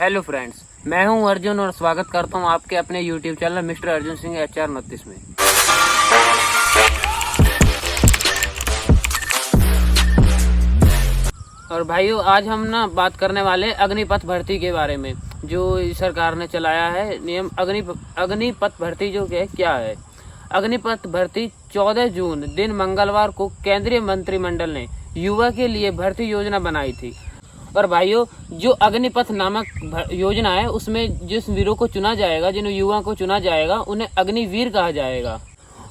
Hello friends, मैं हूं अर्जुन और स्वागत करता हूं आपके अपने YouTube channel mister Arjun Singh HR 29 में। और भाइयों, आज हम बात करने वाले अग्निपथ भर्ती के बारे में, जो सरकार ने चलाया है नियम। अग्निपथ भर्ती जो क्या है? अग्निपथ भर्ती 14 जून दिन मंगलवार को केंद्रीय मंत्रिमंडल ने युवा के लिए भर्ती योजना बनाई थी। और भाइयों, जो अग्निपथ नामक योजना है उसमें जिस वीरों को चुना जाएगा, जिन युवाओं को चुना जाएगा, उन्हें अग्निवीर कहा जाएगा।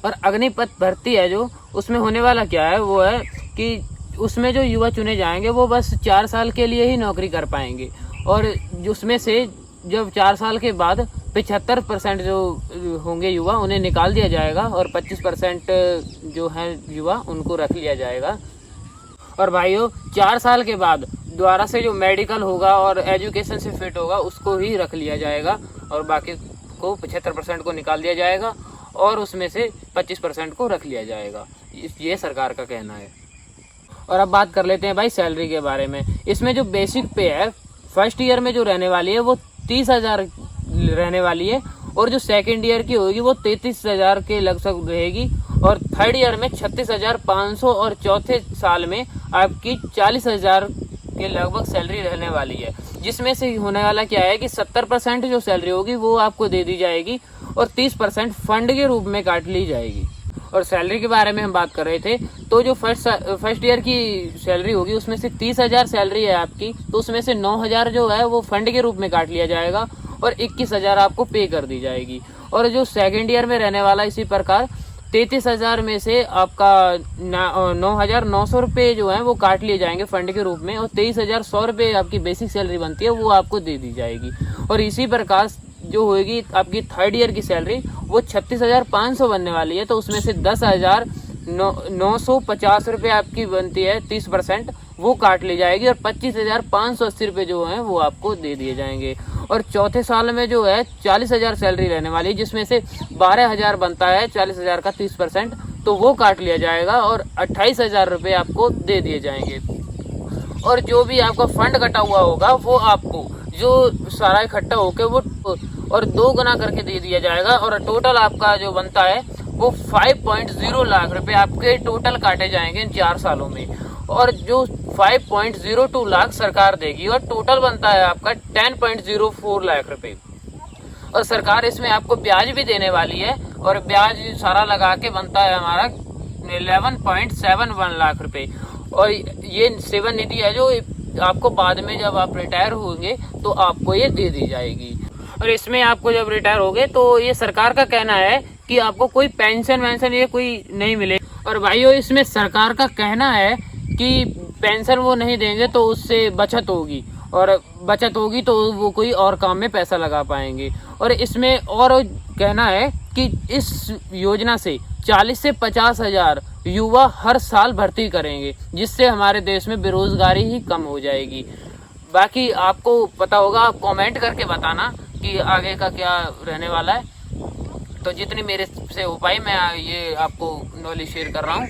और अग्निपथ भर्ती है जो, उसमें होने वाला क्या है, वो है कि उसमें जो युवा चुने जाएंगे वो बस 4 साल के लिए ही नौकरी कर पाएंगे। और उसमें से जब 4 साल के बाद 75% जो होंगे युवा उन्हें निकाल दिया जाएगा और 25% जो है युवा उनको रख लिया जाएगा। और भाइयों, 4 साल के बाद दोबारा से जो मेडिकल होगा और एजुकेशन से फिट होगा उसको ही रख लिया जाएगा और बाकी को 75% को निकाल दिया जाएगा और उसमें से 25% को रख लिया जाएगा। ये सरकार का कहना है। और अब बात कर लेते हैं भाई सैलरी के बारे में। इसमें जो बेसिक पे है फर्स्ट ईयर में जो रहने वाली है वो 30,000 रहने वाली है, और जो सेकेंड ईयर की होगी वो 33,000 के लगभग रहेगी, और थर्ड ईयर में 36,500 और चौथे साल में आपकी 40,000 के लगभग सैलरी रहने वाली है। जिसमें से होने वाला क्या है कि 70% जो सैलरी होगी वो आपको दे दी जाएगी और 30% फंड के रूप में काट ली जाएगी। और सैलरी के बारे में हम बात कर रहे थे, तो जो फर्स्ट ईयर की सैलरी होगी उसमें से 30,000 सैलरी है आपकी, तो उसमें से 9,000 जो है वो फंड के रूप में काट लिया जाएगा और 21,000 आपको पे कर दी जाएगी। और जो सेकेंड ईयर में रहने वाला इसी प्रकार 33,000 में से आपका 9,900 रुपये जो है वो काट लिए जाएंगे फंड के रूप में, और 23,100 रुपये आपकी बेसिक सैलरी बनती है वो आपको दे दी जाएगी। और इसी प्रकार जो होगी आपकी थर्ड ईयर की सैलरी वो 36,500 बनने वाली है, तो उसमें से 10,950 रुपये आपकी बनती है 30%, वो काट ली जाएगी और 25,580 रुपये जो है वो आपको दे दिए जाएंगे। और चौथे साल में जो है 40,000 सैलरी रहने वाली है, जिसमें से 12,000 बनता है 40,000 का 30%, तो वो काट लिया जाएगा और 28,000 रुपये आपको दे दिए जाएंगे। और जो भी आपका फंड कटा हुआ होगा वो आपको जो सारा इकट्ठा होकर वो और 2 गुना करके दे दिया जाएगा, और टोटल आपका जो बनता है वो 5.0 लाख रुपए आपके टोटल काटे जाएंगे इन 4 सालों में। और जो 5.02 लाख सरकार देगी और टोटल बनता है आपका 10.04 लाख रुपए। और सरकार इसमें आपको ब्याज भी देने वाली है, और ब्याज सारा लगा के बनता है हमारा 11.71 लाख रुपए। और ये सेवा निधि है जो आपको बाद में जब आप रिटायर होंगे तो आपको ये दे दी जाएगी। और इसमें आपको जब रिटायर होगे तो ये सरकार का कहना है कि आपको कोई पेंशन वेंशन ये कोई नहीं मिले। और भाइयों, इसमें सरकार का कहना है कि पेंशन वो नहीं देंगे तो उससे बचत होगी, और बचत होगी तो वो कोई और काम में पैसा लगा पाएंगे। और इसमें और कहना है कि इस योजना से 40 से 50,000 युवा हर साल भर्ती करेंगे, जिससे हमारे देश में बेरोजगारी ही कम हो जाएगी। बाकी आपको पता होगा, आप कमेंट करके बताना कि आगे का क्या रहने वाला है। तो जितनी मेरे से हो पाई मैं ये आपको नॉलेज शेयर कर रहा हूँ।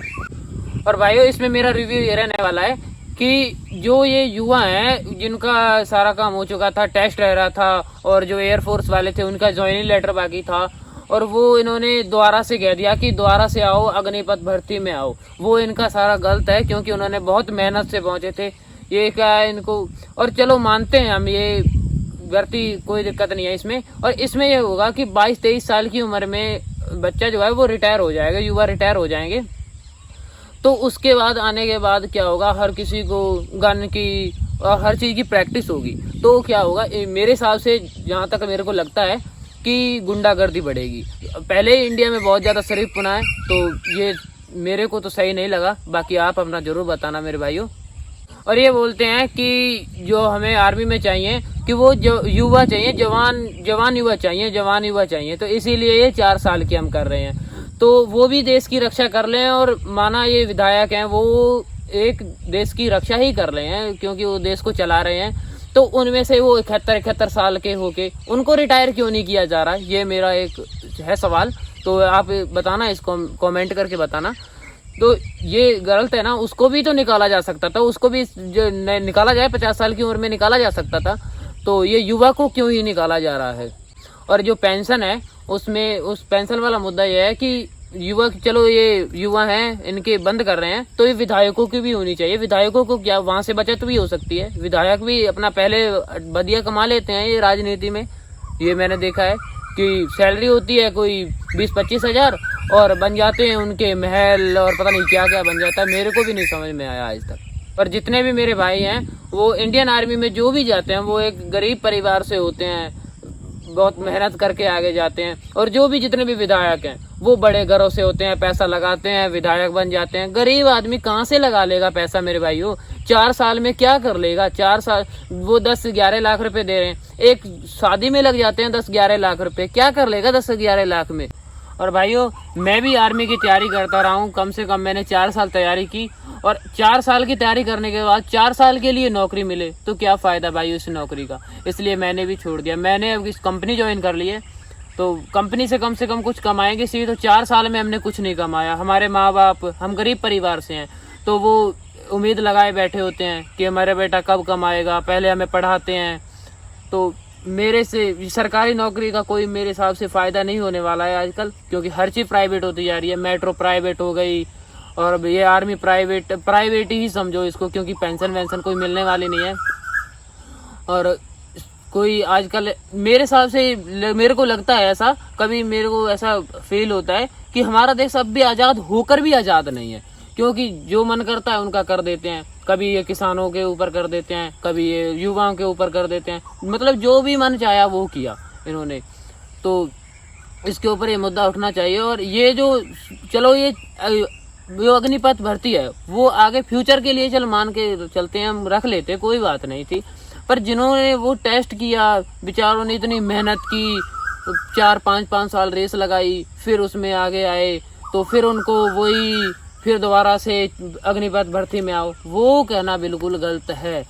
और भाइयों, इसमें मेरा रिव्यू ये रहने वाला है कि जो ये युवा हैं जिनका सारा काम हो चुका था, टेस्ट रह रहा था, और जो एयरफोर्स वाले थे उनका ज्वाइनिंग लेटर बाकी था, और वो इन्होंने दोबारा से कह दिया कि दोबारा से आओ, अग्निपथ भर्ती में आओ, वो इनका सारा गलत है, क्योंकि उन्होंने बहुत मेहनत से पहुंचे थे। ये क्या है इनको, और चलो मानते हैं हम ये भर्ती, कोई दिक्कत नहीं है इसमें। और इसमें ये होगा कि 22-23 साल की उम्र में बच्चा जो है वो रिटायर हो जाएगा, युवा रिटायर हो जाएंगे। तो उसके बाद आने के बाद क्या होगा, हर किसी को गन की और हर चीज़ की प्रैक्टिस होगी। तो क्या होगा, मेरे हिसाब से जहाँ तक मेरे को लगता है कि गुंडागर्दी बढ़ेगी। पहले ही इंडिया में बहुत ज़्यादा शरीफपना है, तो ये मेरे को तो सही नहीं लगा। बाकी आप अपना ज़रूर बताना मेरे भाइयों। और ये बोलते हैं कि जो हमें आर्मी में चाहिए कि वो जो युवा चाहिए, जवान युवा चाहिए, तो इसीलिए ये 4 साल की हम कर रहे हैं। तो वो भी देश की रक्षा कर लें, और माना ये विधायक हैं वो एक देश की रक्षा ही कर रहे हैं क्योंकि वो देश को चला रहे हैं, तो उनमें से वो 71 साल के होके उनको रिटायर क्यों नहीं किया जा रहा, ये मेरा एक है सवाल। तो आप बताना, इसको कमेंट करके बताना। तो ये गलत है ना, उसको भी तो निकाला जा सकता था, उसको भी जो निकाला जाए 50 साल की उम्र में निकाला जा सकता था। तो ये युवा को क्यों ही निकाला जा रहा है। और जो पेंशन है उसमें उस पेंशन वाला मुद्दा यह है कि युवा, चलो ये युवा हैं इनके बंद कर रहे हैं, तो ये विधायकों की भी होनी चाहिए। विधायकों को क्या वहां से बचत भी हो सकती है, विधायक भी अपना पहले बदिया कमा लेते हैं ये राजनीति में। ये मैंने देखा है कि सैलरी होती है कोई 20-25 हजार और बन जाते हैं उनके महल और पता नहीं क्या क्या बन जाता है, मेरे को भी नहीं समझ में आया आज तक। और जितने भी मेरे भाई हैं वो इंडियन आर्मी में जो भी जाते हैं वो एक गरीब परिवार से होते हैं, बहुत मेहनत करके आगे जाते हैं। और जो भी जितने भी विधायक हैं वो बड़े घरों से होते हैं, पैसा लगाते हैं, विधायक बन जाते हैं। गरीब आदमी कहाँ से लगा लेगा पैसा मेरे भाइयों, 4 साल में क्या कर लेगा। 4 साल वो 10-11 लाख रुपए दे रहे हैं, एक शादी में लग जाते हैं 10-11 लाख रुपए, क्या कर लेगा 10-11 लाख में। और भाइयों मैं भी आर्मी की तैयारी करता रहा हूँ, कम से कम मैंने 4 साल तैयारी की। और 4 साल की तैयारी करने के बाद 4 साल के लिए नौकरी मिले तो क्या फ़ायदा भाई उस नौकरी का। इसलिए मैंने भी छोड़ दिया। मैंने अब इस कंपनी ज्वाइन कर ली है, तो कंपनी से कम कुछ कमाएंगे सी। तो 4 साल में हमने कुछ नहीं कमाया। हमारे माँ बाप, हम गरीब परिवार से हैं, तो वो उम्मीद लगाए बैठे होते हैं कि हमारा बेटा कब कमाएगा, पहले हमें पढ़ाते हैं। तो मेरे से सरकारी नौकरी का कोई मेरे हिसाब से फ़ायदा नहीं होने वाला है आजकल, क्योंकि हर चीज़ प्राइवेट होती जा रही है। मेट्रो प्राइवेट हो गई और ये आर्मी प्राइवेट ही समझो इसको, क्योंकि पेंशन वेंशन कोई मिलने वाली नहीं है। और कोई आजकल मेरे हिसाब से, मेरे को लगता है ऐसा, कभी मेरे को ऐसा फील होता है कि हमारा देश अब भी आज़ाद होकर भी आज़ाद नहीं है, क्योंकि जो मन करता है उनका कर देते हैं। कभी ये किसानों के ऊपर कर देते हैं, कभी ये युवाओं के ऊपर कर देते हैं, मतलब जो भी मन चाहा वो किया इन्होंने। तो इसके ऊपर ये मुद्दा उठना चाहिए। और ये जो चलो ये जो अग्निपथ भर्ती है वो आगे फ्यूचर के लिए चल मान के चलते हैं, हम रख लेते, कोई बात नहीं थी। पर जिन्होंने वो टेस्ट किया, बेचारों ने इतनी मेहनत की, 4-5 साल रेस लगाई, फिर उसमें आगे आए, तो फिर उनको वही फिर दोबारा से अग्निपथ भर्ती में आओ, वो कहना बिल्कुल गलत है।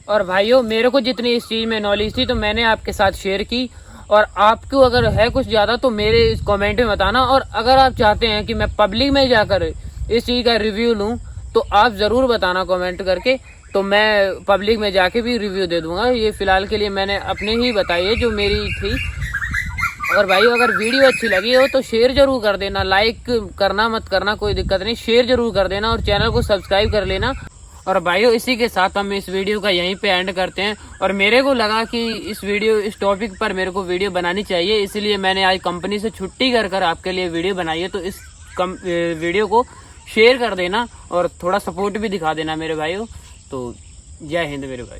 और भाइयों मेरे को जितनी इस चीज़ में नॉलेज थी तो मैंने आपके साथ शेयर की। और आपको अगर है कुछ ज़्यादा तो मेरे इस कमेंट में बताना। और अगर आप चाहते हैं कि मैं पब्लिक में जाकर इस चीज़ का रिव्यू लूँ तो आप ज़रूर बताना कमेंट करके, तो मैं पब्लिक में जाके भी रिव्यू दे दूँगा। ये फ़िलहाल के लिए मैंने अपने ही बताई है जो मेरी थी। और भाई अगर वीडियो अच्छी लगी हो तो शेयर जरूर कर देना, लाइक करना मत करना कोई दिक्कत नहीं, शेयर जरूर कर देना और चैनल को सब्सक्राइब कर लेना। और भाइयों इसी के साथ हम इस वीडियो का यहीं पे एंड करते हैं। और मेरे को लगा कि इस टॉपिक पर मेरे को वीडियो बनानी चाहिए, इसलिए मैंने आज कंपनी से छुट्टी कर आपके लिए वीडियो बनाई है। तो इस वीडियो को शेयर कर देना और थोड़ा सपोर्ट भी दिखा देना मेरे भाइयों। तो जय हिंद मेरे भाई।